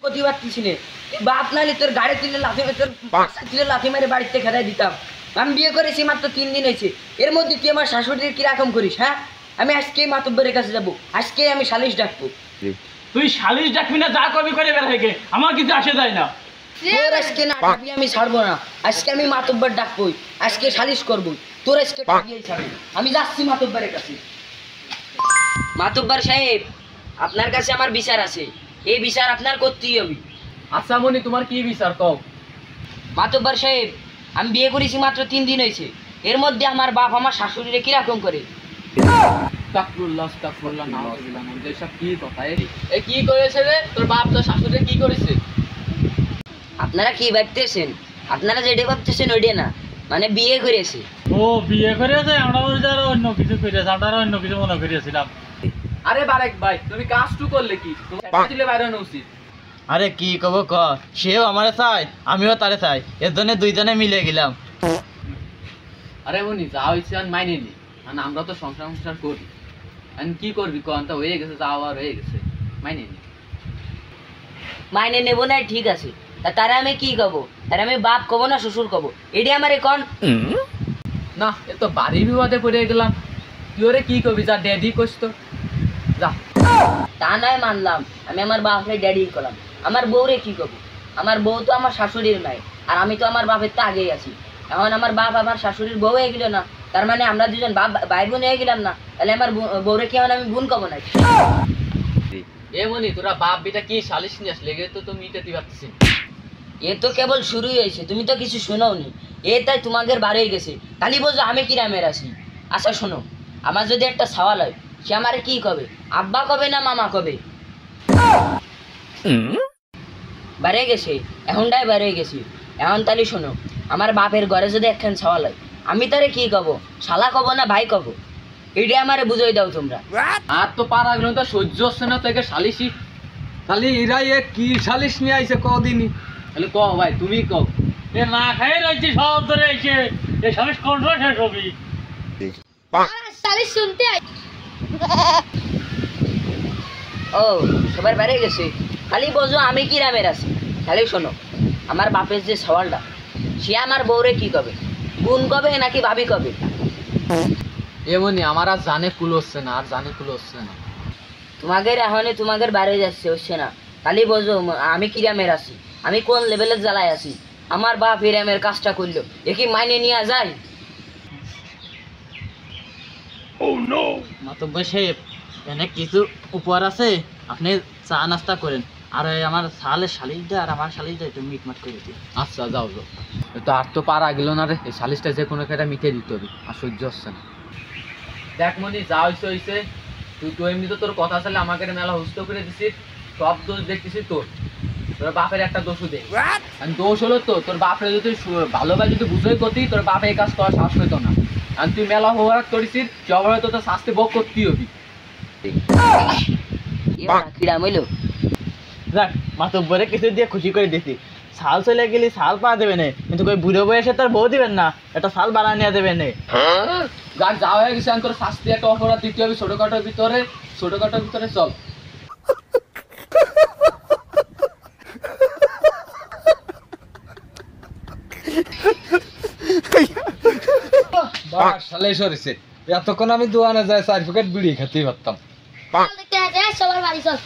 প্রতিবাদ ছিলে বাপ নালে তোর গাড়ি তুলে লাথি মেরে বাড়িতে খেদাই দিতাম। আমি বিয়ে করেছি মাত্র 3 দিন হয়েছে, এর মধ্যে তুই আমার শাশুড়ির কিরকম করিস? হ্যাঁ, আমি আজকেই মাতব্বরের কাছে যাবো, আজকেই আমি সালিশ ডাকবো। তুই সালিশ ডাকবি না, যা করবি করে বের থেকে, আমার কিছু আসে যায় না। তোর আজকে না ডাকবি আমি ছাড়বো না, আজকে আমি মাতব্বর ডাকবোই, আজকে সালিশ করবো। তোর আজকে ডাকিয়েই ছাড়বো, আমি যাচ্ছি মাতব্বরের কাছে। মাতব্বর সাহেব, আপনার কাছে আমার বিচার আছে, এই বিচার আপনার করতেই হবে। আচ্ছা মনি, তোমার কি বিচার কও? মাতব্বর সাহেব, আমি বিয়ে করেছি মাত্র 3 দিন হয়েছে, এর মধ্যে আমার বাপ আমার শাশুড়িরে কিরকম করে। কি কথা এ কি করেছে রে তোর বাপ? তোর শাশুড়ি কি করেছে? আপনারা কি ভাবতেছেন? আপনারা যেটা ভাবতেছেন ওইটা না, মানে বিয়ে করেছে। ও বিয়ে করেছে, আমরা অন্য কিছু করেছে, আমরা অন্য কিছু মনে করেছিলাম। আরে বারেক ভাই, তুমি কাজটু করলে কি? তোমার বাইরে উচিত। আরে কি কব ক, সেও আমারে চাই আমিও তারে চাই, এর জন্য দুইজনে মিলে গেলাম। আরে মনি, যা হয়েছে আর মাইনে নি, মানে আমরা তো সংসার করি, আমি কি করবি কন? তা হয়ে গেছে, যা আর হয়ে গেছে, মাইনে নি। মাইনে নেবো না ঠিক আছে, তা তারা আমি কি কব? তারা আমি বাপ কব না শ্বশুর কব? এটি আমার কন না, এ তো বাড়ি বিবাদে পড়ে গেলাম। তুই ওরে কি করবি? যা ড্যাডি কইস তো, যা। তা নয় মানলাম, আমি আমার বাপরে ড্যাডি করলাম, আমার বউরে কি কব? আমার বউ তো আমার শাশুড়ির নাই, আর আমি তো আমার বাপের তো আগেই আছি। এখন আমার বাপ আমার শাশুড়ির বউ হয়ে গেল না, তার মানে আমরা দুজন বাপ ভাই বোন হয়ে গেলাম না? তাহলে আমার বউরে কি এখন আমি বোন কব না? এ মনি, তোরা বাপ বেটা কি সালিশ নিয়ে আসলে? এগুলো তো তুমি মিটাতে পারতেছি। এ তো কেবল শুরুই হয়েছে, তুমি তো কিছু শোনাওনি। এ তাই তোমাদের বাড়ি গেছে, তাহলে বলছো আমি কি রামের আছি? আচ্ছা শোনো, আমার যদি একটা সওয়াল হয়, সে আমারে কি কবে? আব্বা কবে না মামা কবে? বাড়ে গেছে, এখনটাই বাড়ে গেছি। এখন তাহলে শোনো, আমার বাপের ঘরে যদি একখান সওয়াল হয়, আমি তারে কি কব? শালা কব না ভাই কব? এইটা আমারে বুঝাই দাও তোমরা। আর তো পারা গেল, তো সহ্য হচ্ছে না তো একে সালিশি। খালি ইরাই কি সালিশ নিয়ে আইছে কদিনই। তাহলে কও ভাই, তুমি কও। এ না খাই রয়েছে, সব ধরে এসে এ সালিশ কোনটা শেষ হবি? সালিশ শুনতে আই। ও সবার বেড়ে গেছে, খালি বোঝো আমি কি রামের আছি। খালি শোনো, আমার বাপের যে সওয়ালটা, সে আমার বউরে কি কবে? বোন কবে নাকি ভাবি কবে? এমনি আমার আর জানে কুল হচ্ছে না, আর জানে কুল হচ্ছে না। তোমাদের এখনই তোমাদের বাইরে যাচ্ছে হচ্ছে না, খালি বোঝো আমি কি রামের আছি, আমি কোন লেভেলের জ্বালায় আছি। আমার বাপ এই রামের কাজটা করলো, এ কি মাইনে নিয়ে যায়? মাতব্বর সাহেব, এনে কিছু উপহার আছে, আপনি চা নাস্তা করেন, আর ওই আমার সালের শালিশটা আর আমার শালিশটা একটু মিটমাট করে দিন। আচ্ছা যাও যাও, তো আর তো পারা গেল না রে, এই সালিশটা যে কোনো একটা মিটিয়ে দিতে হবে, আর সহ্য হচ্ছে না। দেখ মনি, যা হয়েছে হয়েছে, তুই তো এমনি তো তোর কথা চালে আমাকে মেলা হুস্ত করে দিছিস, সব দোষ দেখতেছিস তোর বাপের একটা দোষও দেখ। দোষ হলো তো তোর বাপরে যদি ভালোভাবে যদি বুঝোই করতি, তোর বাপে এই কাজ করার সাহস পেতো না। আর তুই মেলা হোয়ার করেছিস, জবাবে তো শাস্তি ভোগ করতেই হবি। কিরাম হইলো? যাক, মাতব্বরে কিছু দিয়ে খুশি করে দিছি। শাল চলে গেলি শাল পাওয়া দেবে না, কিন্তু ওই বুড়ো বয়সে তার বউ দিবেন না, একটা শাল বাড়া নিয়ে দেবে না। যাক, যা হয়ে গেছে, তোর শাস্তি একটা অপরাধ দিতে হবে ছোটখাটোর ভিতরে, ছোটখাটোর ভিতরে চল। সালিশ হয়েছে, এতক্ষণ আমি দোকানে যাই 4 প্যাকেট বিড়ি খেতেই পারতাম। দেখতে আছে সবার বাড়ি চল।